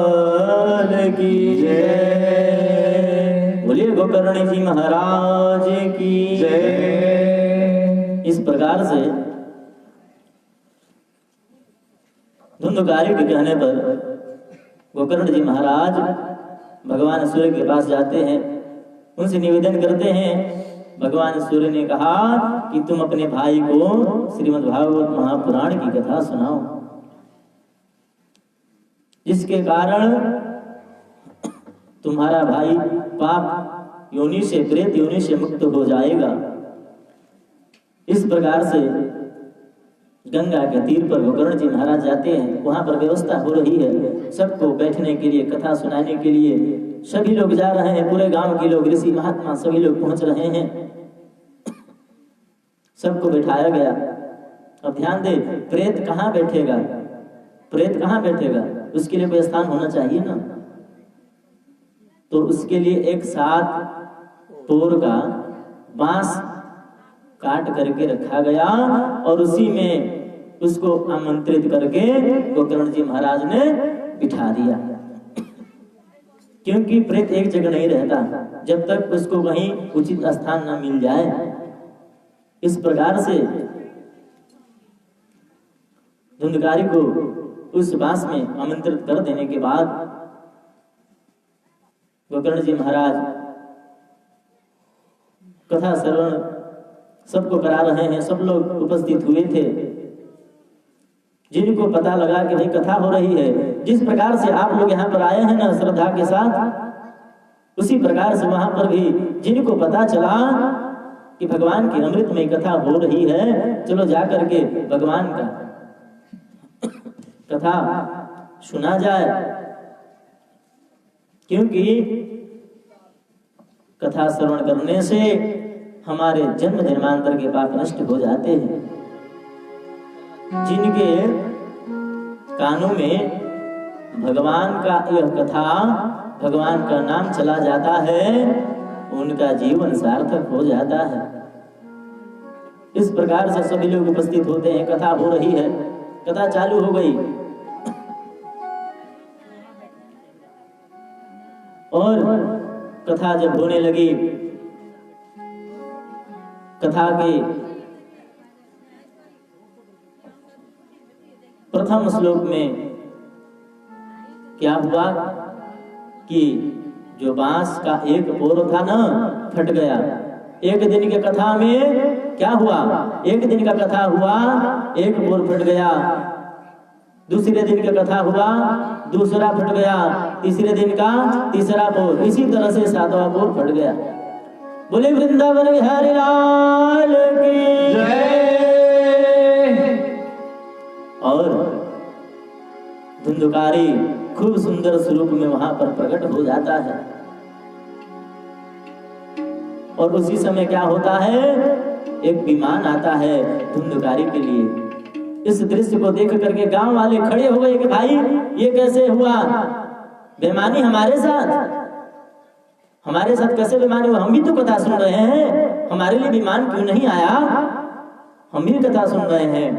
लाल की जय। बोलिए गोकर्ण जी महाराज की जय। इस प्रकार से धुंधकारी के कहने पर गोकर्ण जी महाराज भगवान सूर्य के पास जाते हैं, उनसे निवेदन करते हैं। भगवान सूर्य ने कहा कि तुम अपने भाई को श्रीमद् भागवत महापुराण की कथा सुनाओ, जिसके कारण तुम्हारा भाई पाप योनि से, प्रेत योनि से मुक्त हो जाएगा। इस प्रकार से गंगा के तीर पर गोकर्ण जी महाराज जाते हैं। वहां पर व्यवस्था हो रही है सबको बैठने के लिए, कथा सुनाने के लिए। सभी लोग जा रहे हैं, पूरे गांव के लोग, ऋषि महात्मा सभी लोग पहुंच रहे हैं। सबको बैठाया गया। अब ध्यान दे, प्रेत कहाँ बैठेगा? प्रेत कहाँ बैठेगा? उसके लिए कोई स्थान होना चाहिए ना। तो उसके लिए एक 7 तोर का बांस काट करके रखा गया और उसी में उसको आमंत्रित करके गोकर्ण जी महाराज ने बिठा दिया। क्योंकि प्रेत एक जगह नहीं रहता जब तक उसको कहीं उचित स्थान न मिल जाए। इस प्रकार से धुंधकारी को उस बांस में आमंत्रित कर देने के बाद गोकर्ण जी महाराज कथा श्रवण सबको करा रहे हैं। सब लोग उपस्थित हुए थे। जिनको पता लगा कि भाई कथा हो रही है, जिस प्रकार से आप लोग यहाँ पर आए हैं ना श्रद्धा के साथ, उसी प्रकार से वहां पर भी जिनको पता चला कि भगवान की अमृतमय कथा हो रही है, चलो जाकर के भगवान का कथा सुना जाए। क्योंकि कथा श्रवण करने से हमारे जन्म जन्मांतर के पाप नष्ट हो जाते हैं। जिनके कानों में भगवान का यह कथा, भगवान का नाम चला जाता है, उनका जीवन सार्थक हो जाता है। इस प्रकार से सभी लोग उपस्थित होते हैं। कथा हो रही है, कथा चालू हो गई और कथा जब होने लगी, कथा के प्रथम श्लोक में क्या हुआ कि जो बांस का एक पोर था ना, फट गया। एक दिन की कथा में क्या हुआ? एक दिन का कथा हुआ, एक पोर फट गया। दूसरे दिन का कथा हुआ, दूसरा फट गया। तीसरे दिन का तीसरा पोर। इसी तरह से 7वां पोर फट गया। बोले वृंदावन बिहारी लाल की जय। और धुंधकारी खूब सुंदर स्वरूप में वहां पर प्रकट हो जाता है। और उसी समय क्या होता है? एक विमान आता है धुंधकारी के लिए। इस दृश्य को देख करके गांव वाले खड़े हो गए कि भाई ये कैसे हुआ? बेईमानी हमारे साथ कैसे बेईमानी हुआ? हम भी तो कथा सुन रहे हैं, हमारे लिए विमान क्यों नहीं आया? हम भी कथा सुन रहे हैं।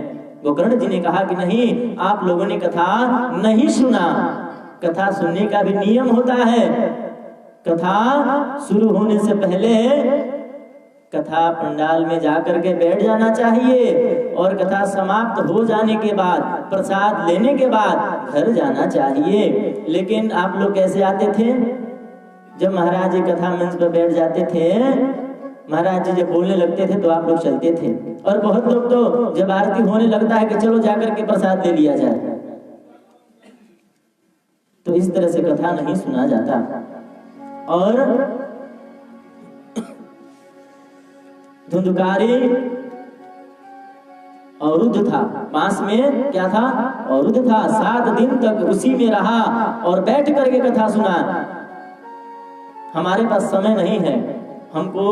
गोकर्ण जी ने कहा कि नहीं, आप लोगों ने कथा नहीं सुना। कथा सुनने का भी नियम होता है। कथा शुरू होने से पहले कथा पंडाल में जाकर के बैठ जाना चाहिए और कथा समाप्त हो जाने के बाद, प्रसाद लेने के बाद घर जाना चाहिए। लेकिन आप लोग कैसे आते थे? जब महाराज जी कथा मंच पर बैठ जाते थे, महाराज जी जब बोलने लगते थे तो आप लोग चलते थे। और बहुत लोग तो जब आरती होने लगता है कि चलो जाकर के प्रसाद ले लिया जाए। तो इस तरह से कथा नहीं सुना जाता। और धुंधकारी अवरुद्ध था, बांस में क्या था? अवरुद्ध था। 7 दिन तक उसी में रहा और बैठ करके कथा सुना। हमारे पास समय नहीं है, हमको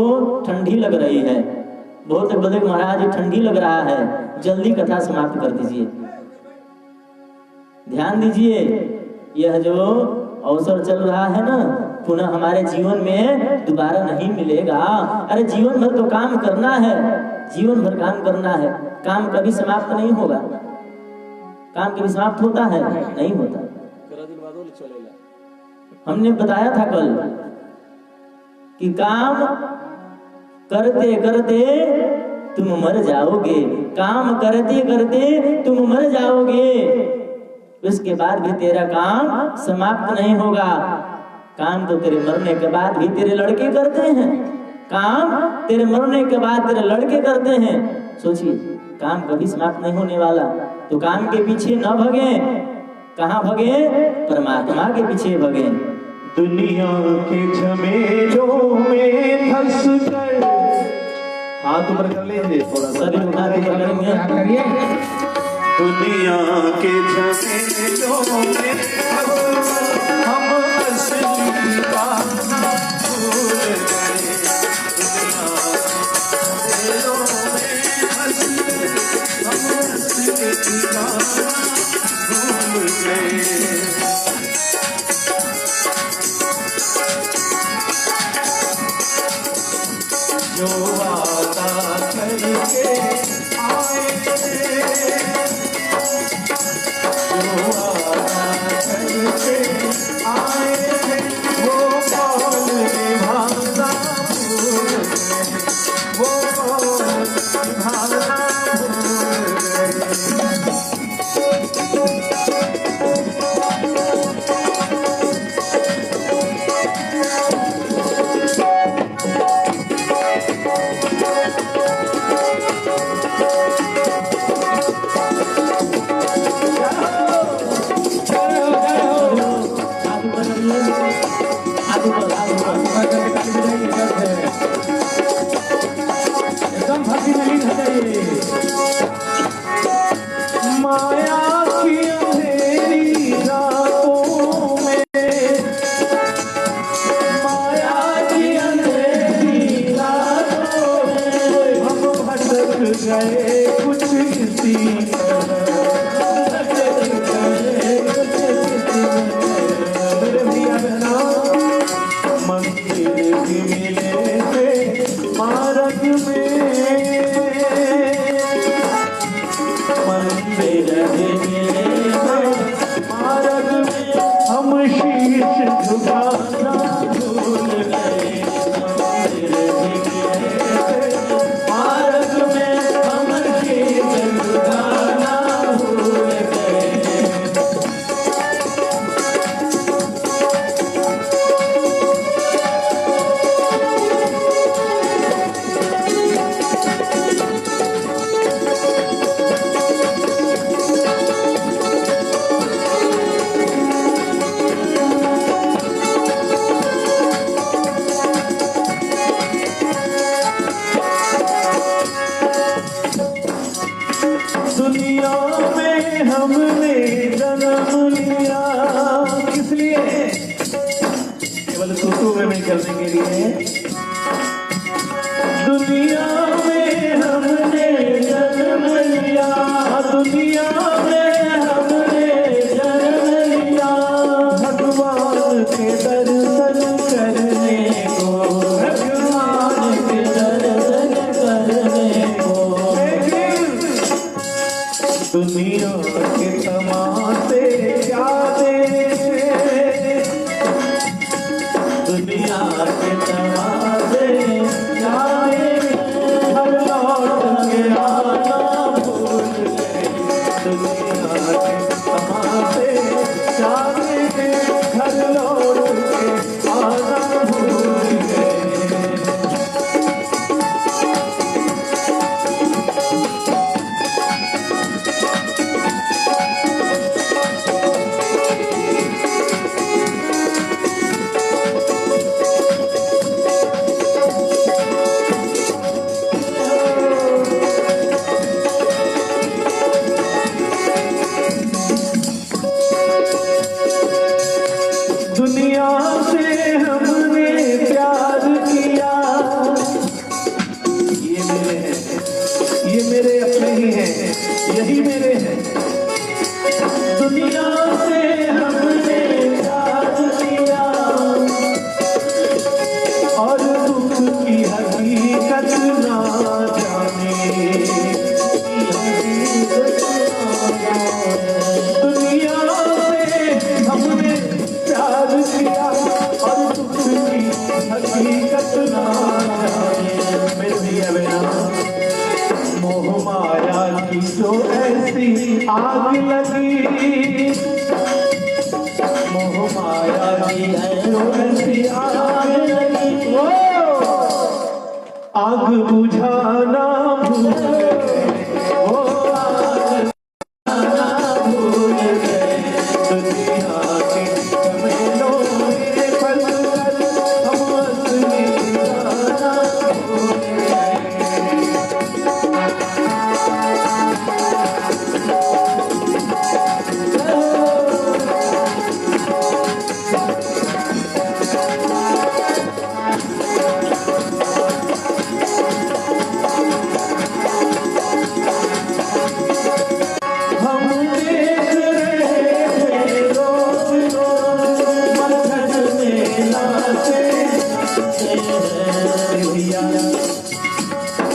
ठंडी लग रही है, बहुत बड़े महाराज ठंडी लग रहा है, जल्दी कथा समाप्त कर दीजिए। ध्यान दीजिए, यह जो अवसर चल रहा है ना, पुनः हमारे जीवन में दोबारा नहीं मिलेगा। अरे जीवन भर तो काम करना है, जीवन भर काम करना है। काम कभी समाप्त नहीं होगा। काम कभी समाप्त होता है? नहीं होता। हमने बताया था कल कि काम करते करते तुम मर जाओगे, काम करते करते तुम मर जाओगे, उसके बाद भी तेरा काम समाप्त नहीं होगा। काम तो तेरे मरने के बाद भी तेरे लड़के करते हैं, काम तेरे मरने के बाद तेरे लड़के करते हैं। सोचिए, काम कभी समाप्त नहीं होने वाला, तो काम के पीछे न भगे। कहाँ भगे? परमात्मा के पीछे भगे। दुनिया के झमेलों में फंस कर, हाथ ऊपर कर लीजिए थोड़ा सा, सभी उठा के करेंगे। दुनिया के झमेलों में हम असली बात भूल गए। दुनिया के झमेलों में फंस कर हम असली बात भूल गए। जो वादा करके आए थे, जो वादा करके आए थे, वो कौन निभाना भूल गए, वो कौन निभाना भूल गए। माया की अंधेरी रातों में, माया की अंधेरी रातों में हम भटक गए कुछ इसी तरह, भटक गए कुछ इसी तरह। मेरे भैया बहना, मंदिर भी मिले थे मार्ग में, मंदिर भी मिले थे मार्ग में, हम शीश झुकाना भूल गए। मंदिर भी मिले थे मार्ग में, हम शीश झुकाना भूल गए। दुनिया में हमने जन्म लिया किस लिए? केवल सुसु में नहीं करने के लिए। दुनिया में हमने जन्म लिया, दुनिया में हमने जन्म लिया, भगवान के दर्शन करने को, भगवान के दर्शन करने को। दुनिया के तमाशे क्या देखे, दुनिया के तमाशे क्या देखे, घर लौट के आना भूल गए। दुनिया के तमाशे क्या देखे, घर लौट के आना भूल गए। दुनिया से हमने प्यार किया, ये मेरे हैं, ये मेरे अपने ही हैं, यही मेरे हैं। दुनिया से हमने प्यार किया और दुख की हकीकत ना जाने, हकीकत ना जाने। दुनिया से हमने हकीकत ना जाने मेरे भैया बहना मोह माया की जो ऐसी आग लगी मोह माया की जो ऐसी आग लगी वो आग बुझाना भूल गए वो आग बुझाना भूल गए दुनिया के झमेलों में फंस कर हम असली जाना भूल गए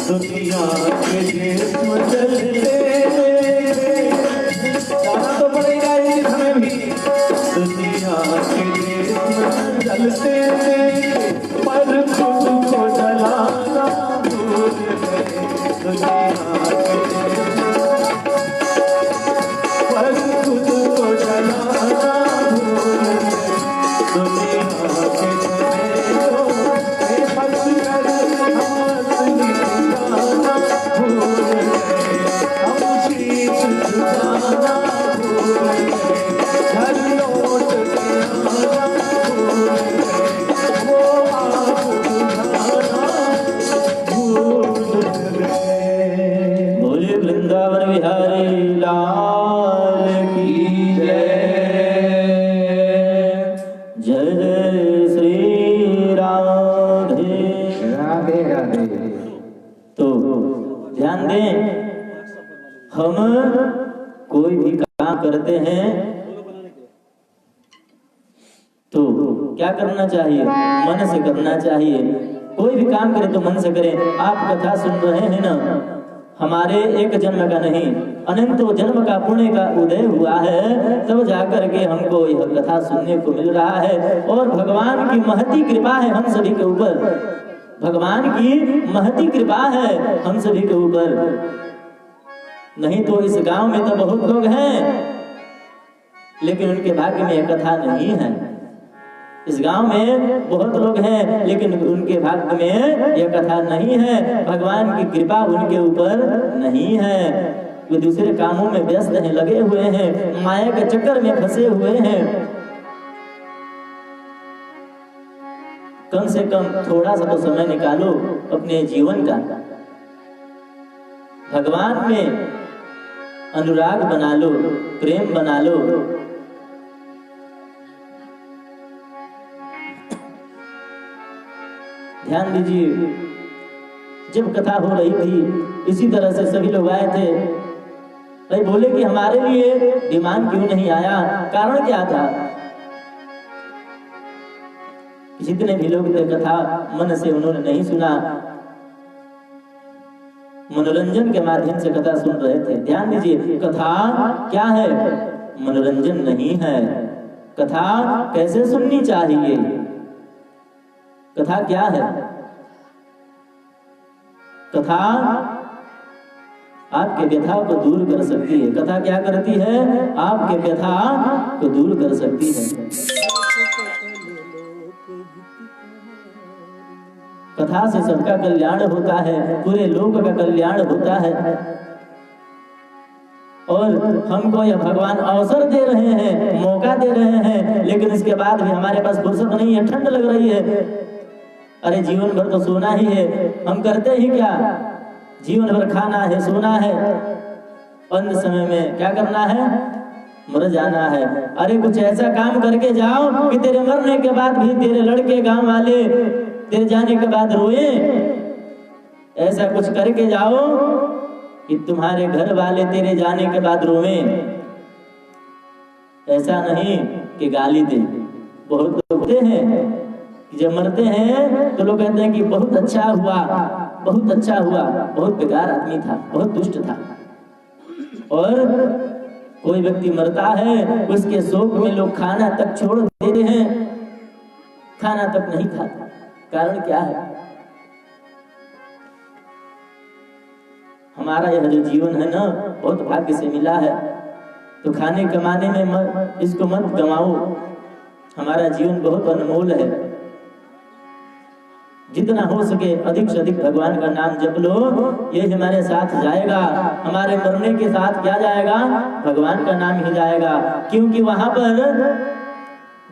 दुनिया के देश में चलते जाना तो पड़ेगा एक हमें भी दुनिया के देश में चलते पर खुद को जलाना भूल गए दुनिया के देश पर खुद को जलाना भूल गए दुनिया के झमेलों में फंस कर हम असली जाना भूल गए हम शीश झुकाना भूल गए घर लौट के आना भूल गए वो आग बुझाना भूल गए। बोले वृंदावन बिहारी लाल की जय। जय जय श्री राधे राधे राधे। तो ध्यान दें, हम कोई भी काम करते हैं तो क्या करना चाहिए? मन से करना चाहिए। कोई भी काम करें तो मन से करें। आप कथा सुन रहे हैं ना, हमारे एक जन्म का नहीं, अनंतों जन्म का पुण्य का उदय हुआ है, तब जाकर के हमको यह कथा सुनने को मिल रहा है। और भगवान की महती कृपा है हम सभी के ऊपर, भगवान की महती कृपा है हम सभी के ऊपर। नहीं तो इस गांव में तो बहुत लोग हैं, लेकिन उनके भाग्य में यह कथा नहीं है। इस गांव में बहुत लोग हैं, लेकिन उनके भाग्य में यह कथा नहीं है। भगवान की कृपा उनके ऊपर नहीं है। वे दूसरे कामों में व्यस्त हैं, लगे हुए हैं, माया के चक्कर में फंसे हुए हैं। कम से कम थोड़ा सा तो समय निकालो अपने जीवन का, भगवान में अनुराग बना लो, प्रेम बना लो। ध्यान दीजिए, जब कथा हो रही थी इसी तरह से सभी लोग आए थे। भाई बोले कि हमारे लिए विमान क्यों नहीं आया? कारण क्या था? जितने भी लोग थे कथा मन से उन्होंने नहीं सुना, मनोरंजन के माध्यम से कथा सुन रहे थे। ध्यान दीजिए, कथा क्या है? मनोरंजन नहीं है। कथा कैसे सुननी चाहिए? कथा क्या है? कथा आपके व्यथा को दूर कर सकती है। कथा क्या करती है? आपके व्यथा को दूर कर सकती है। कथा से सबका कल्याण होता है, पूरे लोक का कल्याण होता है। और हमको यह भगवान अवसर दे रहे हैं, मौका दे रहे हैं, लेकिन इसके बाद भी हमारे पास फुर्सत नहीं है, ठंड लग रही है। अरे जीवन भर तो सोना ही है, हम करते ही क्या? जीवन भर खाना है, सोना है, अंत समय में क्या करना है? मर जाना है। अरे कुछ ऐसा काम करके जाओ कि तेरे मरने के बाद भी तेरे लड़के, गांव वाले तेरे जाने के बाद रोए। ऐसा कुछ करके जाओ कि तुम्हारे घर वाले तेरे जाने के बाद रोए। ऐसा नहीं कि गाली दे। बहुत लोग होते हैं कि जब मरते हैं तो लोग कहते हैं कि बहुत अच्छा हुआ, बहुत अच्छा हुआ, बहुत बेकार आदमी था, बहुत दुष्ट था। और कोई व्यक्ति मरता है, उसके शोक में लोग खाना तक छोड़ देते हैं, खाना तक नहीं खाता। कारण क्या है? हमारा यह जो जीवन है ना, बहुत भाग्य से मिला है। तो खाने कमाने में इसको मत गंवाओ। हमारा जीवन बहुत अनमोल है। जितना हो सके अधिक से अधिक भगवान का नाम जप लो, ये हमारे साथ जाएगा। हमारे मरने के साथ क्या जाएगा? भगवान का नाम ही जाएगा। क्योंकि वहां पर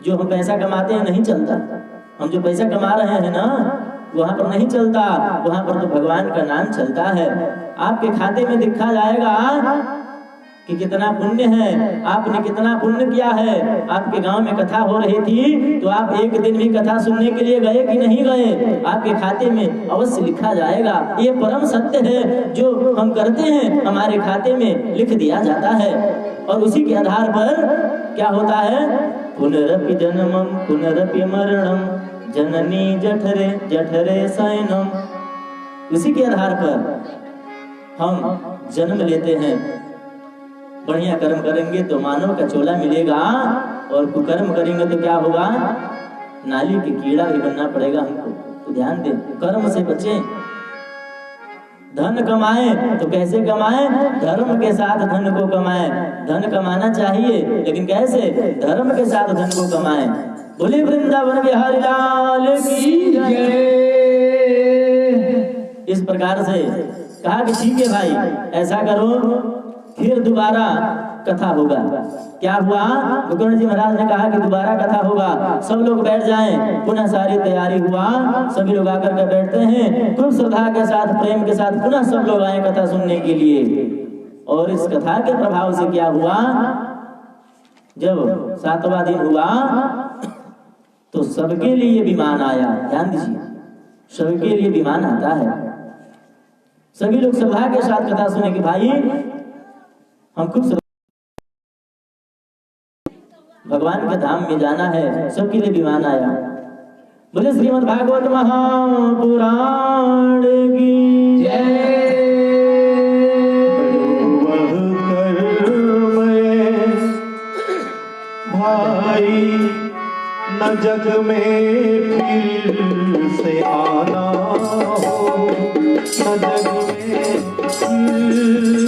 जो हम पैसा कमाते हैं नहीं चलता। हम जो पैसा कमा रहे हैं ना, वहां पर नहीं चलता। वहां पर तो भगवान का नाम चलता है। आपके खाते में दिखा जाएगा कि कितना पुण्य है, आपने कितना पुण्य किया है। आपके गांव में कथा हो रही थी, तो आप एक दिन भी कथा सुनने के लिए गए कि नहीं गए? आपके खाते में अवश्य लिखा जाएगा। ये परम सत्य है, जो हम करते हैं हमारे खाते में लिख दिया जाता है। और उसी के आधार पर क्या होता है? पुनरपि जन्मम पुनरपि मरणम जननी जठरे जठरे शयनम। उसी के आधार पर हम जन्म लेते हैं। बढ़िया कर्म करेंगे तो मानव का चोला मिलेगा, और कुकर्म करेंगे तो क्या होगा? नाली के कीड़ा भी बनना पड़ेगा हमको। तो ध्यान दें, कर्म से बचें। धन कमाएं तो कैसे कमाएं? धर्म के साथ धन को कमाएं। धन कमाना चाहिए, लेकिन कैसे? धर्म के साथ धन को कमाएं। बोले वृंदावन बिहारी लाल की जय। इस प्रकार से कहा कि ठीक है भाई, ऐसा करो, फिर दोबारा कथा होगा। क्या हुआ? गोकर्ण जी महाराज ने कहा कि दोबारा कथा होगा, सब लोग बैठ जाएं। पुनः सारी तैयारी हुआ, सभी लोग आकर के बैठते हैं। खूब श्रद्धा के साथ, प्रेम के साथ पुनः सब लोग आए कथा सुनने के लिए। और इस कथा के प्रभाव से क्या हुआ? जब 7वां दिन हुआ तो सबके लिए विमान आया। ध्यान दीजिए, सबके लिए विमान आता है। सभी लोग श्रद्धा के साथ कथा सुने कि भाई हम खूब भगवान के धाम में जाना है। सबके लिए विमान आया। बोले श्रीमद् भागवत महापुराण की जय। भाई न जग में फिर से आना हो, न जग में फिर